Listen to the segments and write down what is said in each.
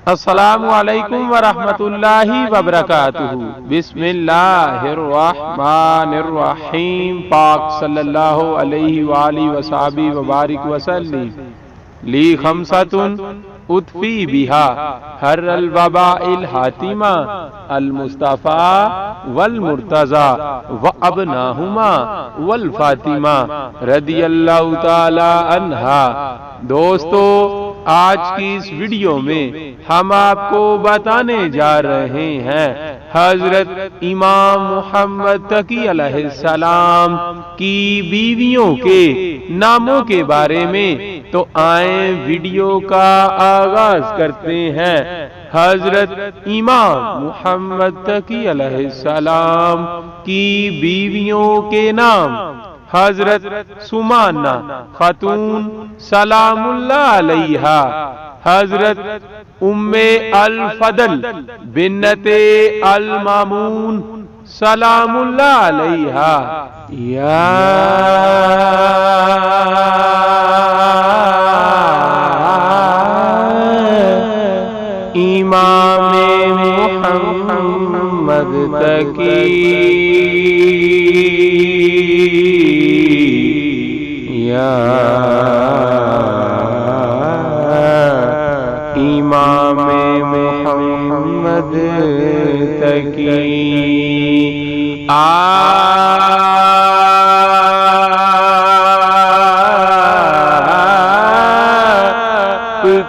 السلام علیکم ورحمۃ اللہ وبرکاتہ۔ بسم اللہ الرحمن الرحیم۔ پاک صلی اللہ علیہ وآلہ وصحبہ وبارک وسلم۔ لی خمسۃ اطفی بہا حر الوباء الحاتمہ المصطفیٰ والمرتضی وابناہما والفاطمہ رضی اللہ تعالی عنہا۔ دوستو، آج کی اس ویڈیو میں ہم آپ کو بتانے جا رہے ہیں حضرت امام محمد تقی علیہ السلام کی بیویوں کے ناموں کے بارے میں۔ تو آئیں ویڈیو کا آغاز کرتے ہیں۔ حضرت امام محمد تقی علیہ السلام کی بیویوں کے نام: حضرت سمانہ خاتون سلام اللہ علیہا، حضرت ام الفضل بنت المامون سلام اللہ علیہا، یا امام محمد تقی، یا امام محمد تقی، آپ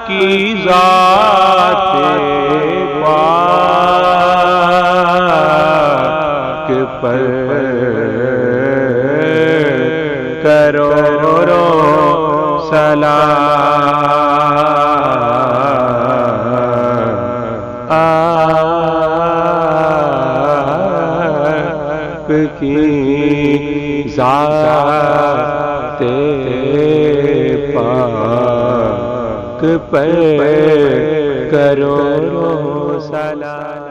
کی ذات پاک پر کرو سلام، آپ کی ذات پاک پر کرو سلام۔